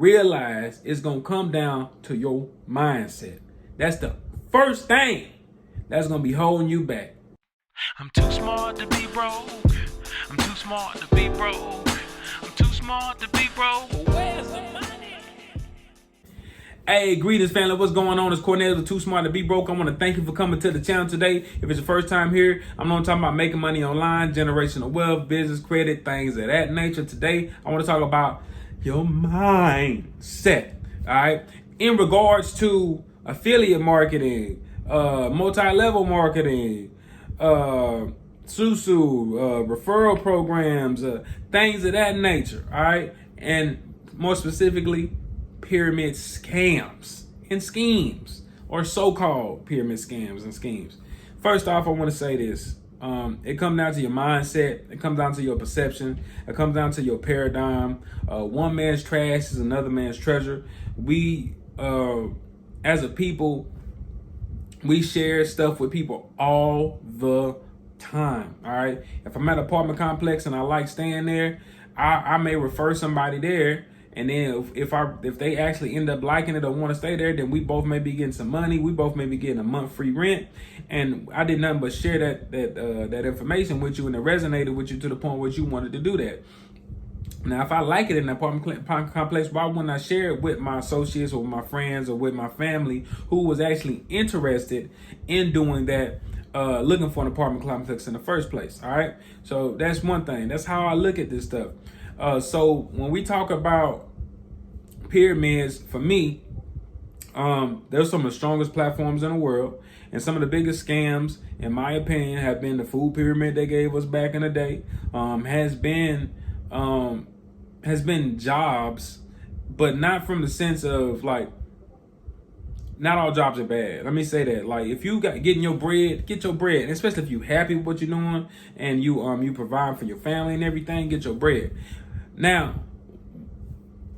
realize it's going to come down to your mindset. That's the first thing that's going to be holding you back. I'm too smart to be broke. I'm too smart to be broke. I'm too smart to be broke. Where's the money? Hey, greetings, family. What's going on? It's Cornell with Too Smart to Be Broke. I want to thank you for coming to the channel today. If it's your first time here, I'm going to talk about making money online, generational wealth, business credit, things of that nature. Today, I want to talk about your mindset. All right. In regards to affiliate marketing, multi-level marketing, referral programs, things of that nature. All right. And more specifically, pyramid scams and schemes, or so-called pyramid scams and schemes. First off, I want to say this. It comes down to your mindset. It comes down to your perception. It comes down to your paradigm. One man's trash is another man's treasure. We, as a people, we share stuff with people all the time. All right. If I'm at an apartment complex and I like staying there, I may refer somebody there. And then if they actually end up liking it or want to stay there, then we both may be getting some money. We both may be getting a month free rent. And I did nothing but share that information with you, and it resonated with you to the point where you wanted to do that. Now, if I like it in an apartment complex, why wouldn't I share it with my associates or with my friends or with my family who was actually interested in doing that, looking for an apartment complex in the first place? All right. So that's one thing. That's how I look at this stuff. So when we talk about pyramids, for me, there's some of the strongest platforms in the world, and some of the biggest scams, in my opinion, have been the food pyramid they gave us back in the day. Has been jobs, but not from the sense of like, not all jobs are bad. Let me say that. Like, if you got getting your bread, get your bread. And especially if you happy with what you're doing and you provide for your family and everything, get your bread. Now,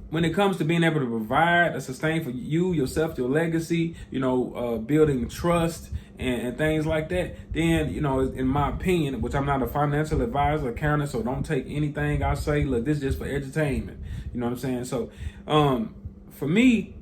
when it comes to being able to provide a sustain for you, yourself, your legacy, building trust and things like that, then, in my opinion, which I'm not a financial advisor, accountant, so don't take anything I say. Look, this is just for entertainment. You know what I'm saying? So, for me,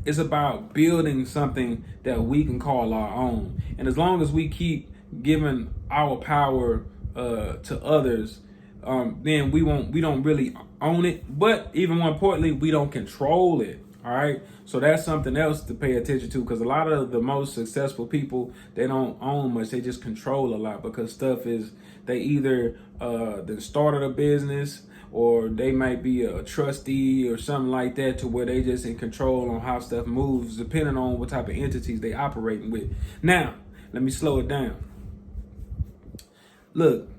it's about building something that we can call our own. And as long as we keep giving our power to others, then we don't really own it. But even more importantly, we don't control it. All right. So that's something else to pay attention to, because a lot of the most successful people, they don't own much. They just control a lot, because they either they started a business, or they might be a trustee or something like that, to where they just in control on how stuff moves, depending on what type of entities they operating with. Now, let me slow it down. Look,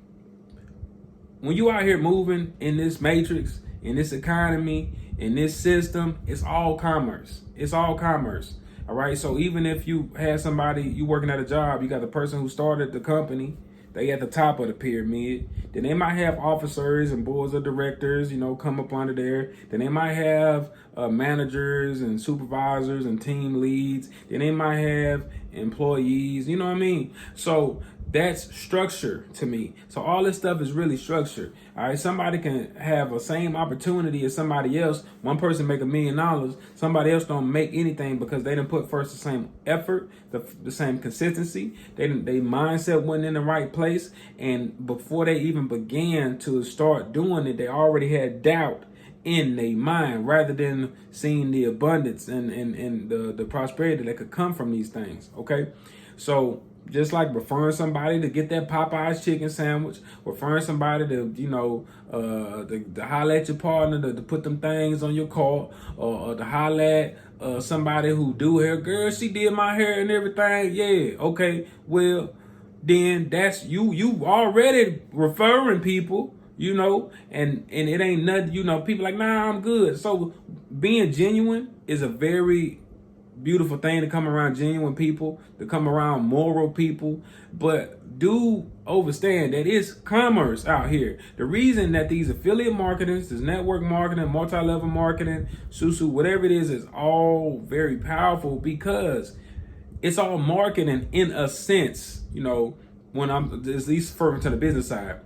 when you out here moving in this matrix, in this economy, in this system, it's all commerce. It's all commerce. All right. So even if you had somebody, you working at a job, you got the person who started the company, they at the top of the pyramid. Then they might have officers and boards of directors, come up under there. Then they might have managers and supervisors and team leads. Then they might have employees. You know what I mean? So that's structure to me. So all this stuff is really structured. All right. Somebody can have the same opportunity as somebody else. One person make $1 million. Somebody else don't make anything because they didn't put first the same effort, the same consistency. They mindset wasn't in the right place. And before they even began to start doing it, they already had doubt in their mind, rather than seeing the abundance and the prosperity that could come from these things. Okay. So just like referring somebody to get that Popeye's chicken sandwich, referring somebody to, to holler at your partner to put them things on your car, or to holler at somebody who do hair. Girl, she did my hair and everything. Yeah, okay. Well, then that's you already referring people, and it ain't nothing, people like, nah, I'm good. So being genuine is a very beautiful thing, to come around genuine people, to come around moral people. But do understand that it's commerce out here. The reason that these affiliate marketing, this network marketing, multi-level marketing, whatever it is all very powerful, because it's all marketing in a sense, when I'm at least referring to the business side,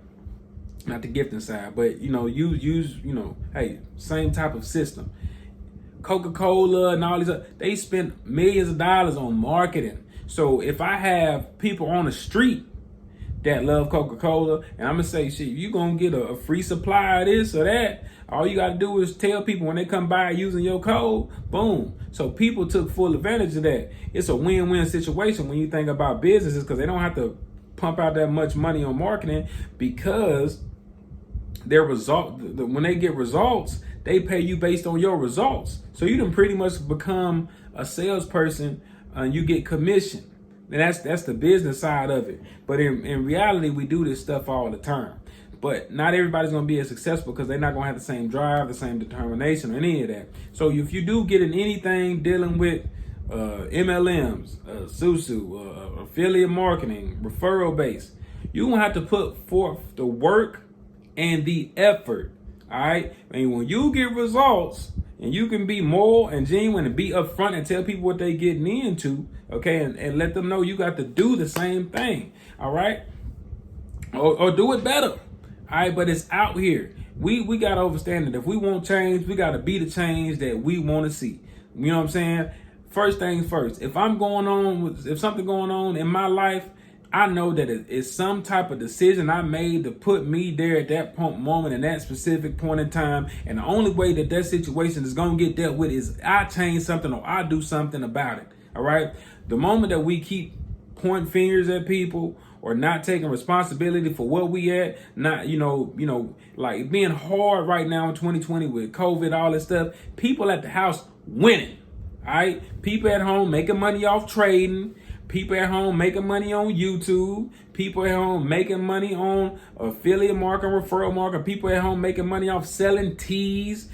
not the gifting side, but use hey, same type of system. Coca-Cola and all these other, they spend millions of dollars on marketing. So if I have people on the street that love Coca-Cola, and I'm gonna say, shit, you gonna get a free supply of this or that, all you gotta do is tell people when they come by using your code, boom. So people took full advantage of that. It's a win-win situation when you think about businesses, because they don't have to pump out that much money on marketing, because their result, when they get results, they pay you based on your results. So you done pretty much become a salesperson, and you get commission. And that's the business side of it. But in reality, we do this stuff all the time. But not everybody's going to be as successful, because they're not going to have the same drive, the same determination, or any of that. So if you do get in anything dealing with MLMs, SUSU, affiliate marketing, referral base, you're going to have to put forth the work and the effort. All right. And when you get results, and you can be moral and genuine and be upfront and tell people what they getting into, okay, and let them know you got to do the same thing. All right. Or do it better. All right. But it's out here. We got to understand that if we want change, we got to be the change that we want to see. You know what I'm saying? First things first. If something going on in my life, I know that it's some type of decision I made to put me there at that moment in that specific point in time. And the only way that situation is going to get dealt with is I change something or I do something about it. All right. The moment that we keep pointing fingers at people or not taking responsibility for what we at, not, like being hard right now in 2020 with COVID, all this stuff, people at the house winning. All right. People at home making money off trading. People at home making money on YouTube. People at home making money on affiliate marketing, referral marketing. People at home making money off selling teas,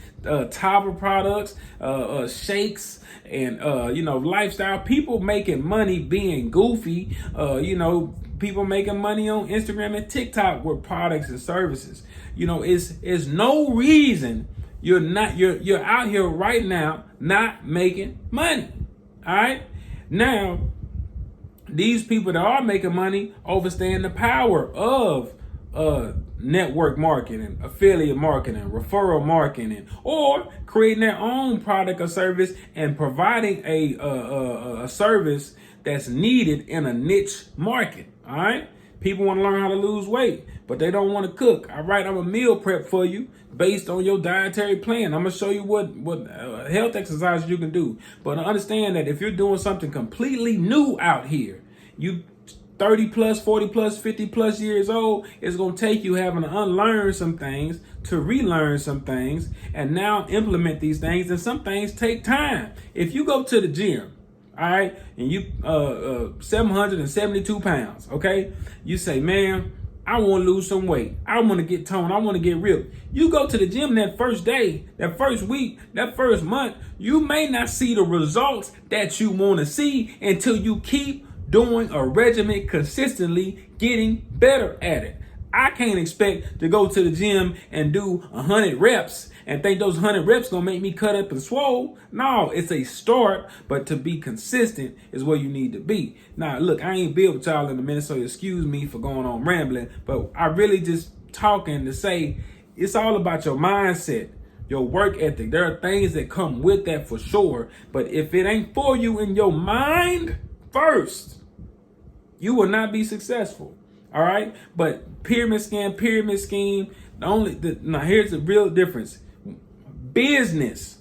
topper products, shakes, and lifestyle. People making money being goofy. People making money on Instagram and TikTok with products and services. It's no reason you're out here right now not making money. All right, now. These people that are making money understand the power of network marketing, affiliate marketing, referral marketing, or creating their own product or service and providing a service that's needed in a niche market. All right. People want to learn how to lose weight, but they don't want to cook. All right. I'm a meal prep for you based on your dietary plan. I'm going to show you what health exercises you can do. But understand that if you're doing something completely new out here, you 30 plus, 40 plus, 50 plus years old, it's going to take you having to unlearn some things to relearn some things and now implement these things. And some things take time. If you go to the gym, all right, and you 772 pounds, okay, you say, man, I want to lose some weight. I want to get toned. I want to get ripped. You go to the gym that first day, that first week, that first month, you may not see the results that you want to see until you keep doing a regimen consistently, getting better at it. I can't expect to go to the gym and do 100 reps and think those 100 reps gonna make me cut up and swole. No, it's a start, but to be consistent is where you need to be. Now, look, I ain't built with y'all in a minute, so excuse me for going on rambling, but I really just talking to say it's all about your mindset, your work ethic. There are things that come with that for sure, but if it ain't for you in your mind first, you will not be successful. All right. But pyramid scheme. Now here's the real difference. Business,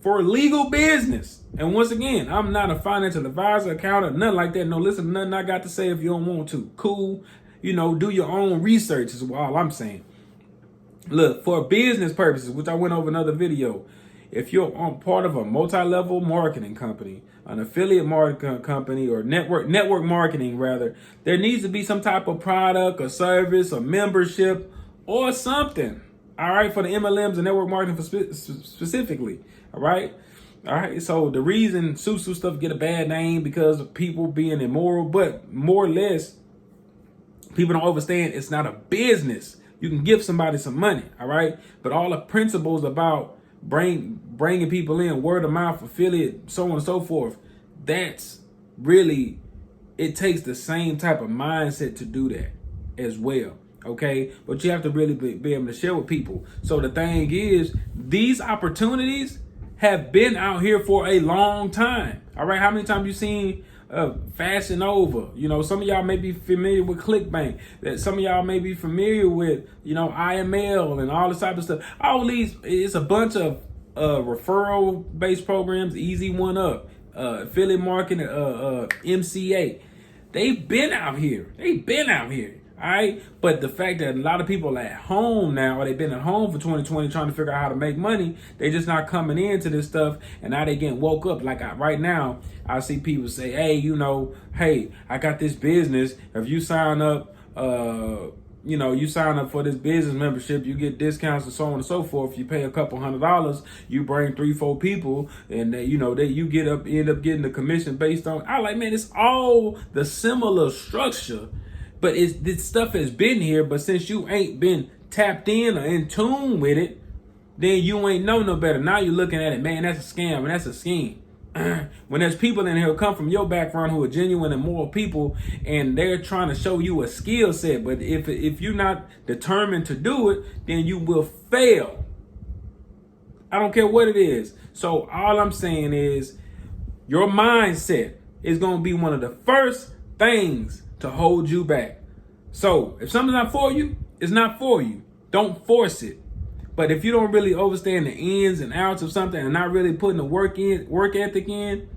for legal business. And once again, I'm not a financial advisor, accountant, nothing like that. No, listen to nothing I got to say if you don't want to. Cool. Do your own research is all I'm saying. Look, for business purposes, which I went over another video, if you're on part of a multi-level marketing company, an affiliate marketing company, or network marketing rather, there needs to be some type of product or service or membership or something. All right, for the MLMs and network marketing specifically. All right. So the reason SUSU stuff get a bad name because of people being immoral, but more or less, people don't understand it's not a business. You can give somebody some money. All right, but all the principles about bringing people in, word of mouth, affiliate, so on and so forth, that's really, it takes the same type of mindset to do that as well. Okay, but you have to really be able to share with people. So the thing is, these opportunities have been out here for a long time. All right, how many times you seen Fashion Over? You know, some of y'all may be familiar with ClickBank. That some of y'all may be familiar with, you know, IML and all this type of stuff. All these, it's a bunch of referral based programs. Easy One Up, affiliate marketing, MCA. They've been out here. All right. But the fact that a lot of people are at home now, or they've been at home for 2020 trying to figure out how to make money, they just not coming into this stuff. And now they getting woke up. Like right now, I see people say, hey, you know, hey, I got this business. If you sign up, you sign up for this business membership, you get discounts and so on and so forth. You pay a couple $100, you bring 3-4 people, and you end up getting the commission based on. I like, man, it's all the similar structure, but this stuff has been here. But since you ain't been tapped in or in tune with it, then you ain't know no better. Now you're looking at it, man, that's a scam and that's a scheme. When there's people in here who come from your background who are genuine and moral people, and they're trying to show you a skill set, but if you're not determined to do it, then you will fail. I don't care what it is. So all I'm saying is your mindset is going to be one of the first things to hold you back. So if something's not for you, it's not for you. Don't force it. But if you don't really understand the ins and outs of something and not really putting the work ethic in,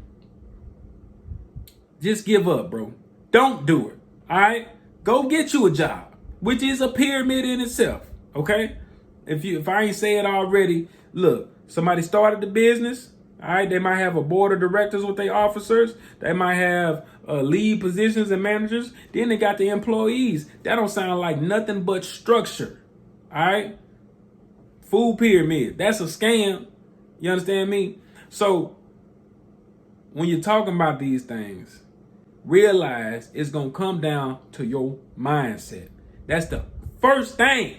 just give up, bro. Don't do it. All right? Go get you a job, which is a pyramid in itself. Okay? If I ain't say it already, look, somebody started the business. All right, they might have a board of directors with their officers. They might have lead positions and managers. Then they got the employees. That don't sound like nothing but structure. All right? Food pyramid. That's a scam. You understand me? So when you're talking about these things, realize it's going to come down to your mindset. That's the first thing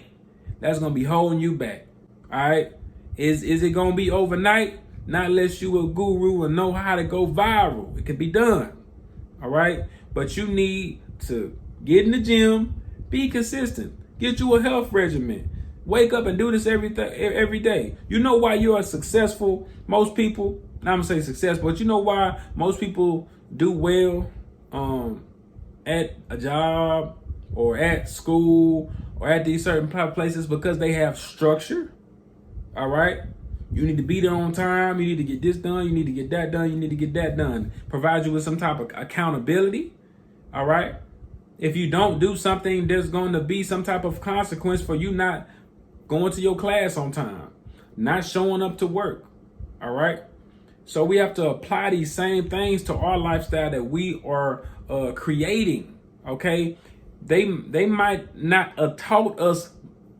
that's going to be holding you back. All right? Is it going to be overnight? Not unless you a guru and know how to go viral. It can be done. All right? But you need to get in the gym, be consistent, get you a health regimen. Wake up and do this every day. You know why you are successful? Most people, not I'm gonna say successful, but you know why most people do well at a job or at school or at these certain places? Because they have structure. All right? You need to be there on time. You need to get this done. You need to get that done. You need to get that done. Provide you with some type of accountability. All right? If you don't do something, there's going to be some type of consequence for you not going to your class on time, not showing up to work. All right? So we have to apply these same things to our lifestyle that we are creating. Okay? They might not have taught us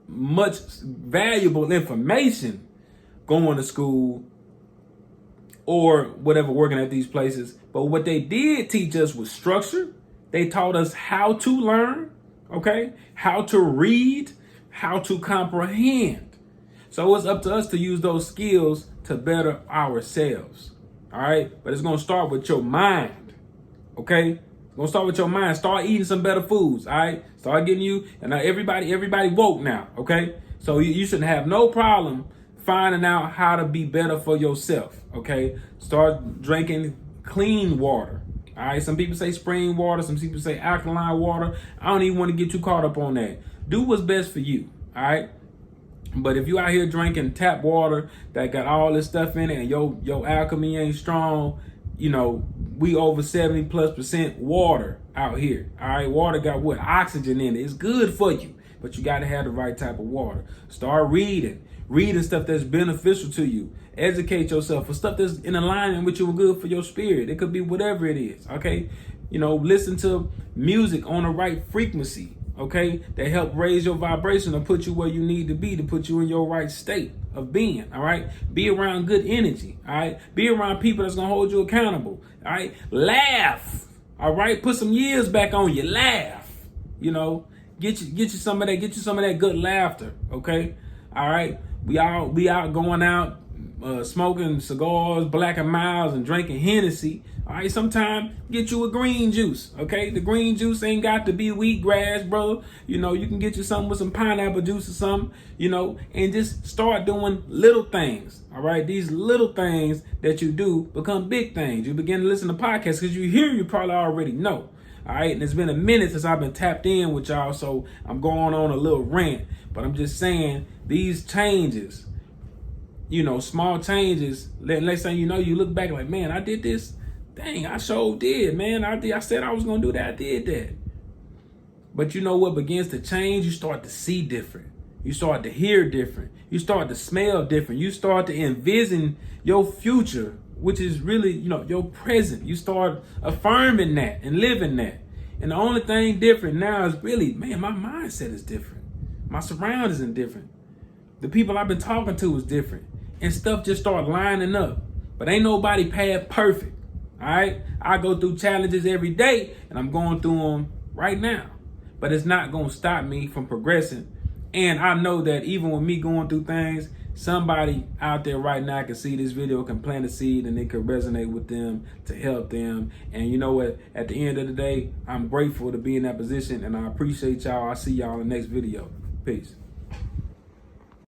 much valuable information going to school or whatever, working at these places. But what they did teach us was structure. They taught us how to learn, okay? How to read, how to comprehend. So it's up to us to use those skills to better ourselves, all right? But it's going to start with your mind, okay? It's going to start with your mind. Start eating some better foods, all right? Start getting you, and now everybody woke now, okay? So you shouldn't have no problem finding out how to be better for yourself, okay? Start drinking clean water, all right? Some people say spring water. Some people say alkaline water. I don't even want to get too caught up on that. Do what's best for you, all right? But if you out here drinking tap water that got all this stuff in it and your alchemy ain't strong, you know, we over 70+% water out here, all right? Water got what? Oxygen in it. It's good for you, but you got to have the right type of water. Start reading stuff that's beneficial to you. Educate yourself for stuff that's in alignment with you and good for your spirit. It could be whatever it is, okay? You know, listen to music on the right frequency, okay? That help raise your vibration or put you where you need to be, to put you in your right state of being, all right? Be around good energy, all right? Be around people that's going to hold you accountable, all right? Laugh, all right? Put some years back on you. Laugh, you know? Get you some of that good laughter, okay? All right? We out going out, smoking cigars, Black and Miles, and drinking Hennessy. All right, sometimes get you a green juice. Okay, the green juice ain't got to be wheatgrass, bro. You know, you can get you something with some pineapple juice or something. You know, and just start doing little things. All right, these little things that you do become big things. You begin to listen to podcasts because you hear, you probably already know. All right, and it's been a minute since I've been tapped in with y'all, so I'm going on a little rant. But I'm just saying these changes, you know, small changes. Let's say, you know, you look back like, man, I did this. Dang, I sure did, man. I said I was gonna do that. I did that. But you know what begins to change? You start to see different. You start to hear different. You start to smell different. You start to envision your future, which is really, you know, your present. You start affirming that and living that. And the only thing different now is really, man, my mindset is different. My surroundings are different. The people I've been talking to is different. And stuff just start lining up. But ain't nobody path perfect. All right? I go through challenges every day, and I'm going through them right now. But it's not going to stop me from progressing. And I know that even with me going through things, somebody out there right now can see this video, can plant a seed, and it could resonate with them to help them. And you know what? At the end of the day, I'm grateful to be in that position, and I appreciate y'all. I'll see y'all in the next video. Peace.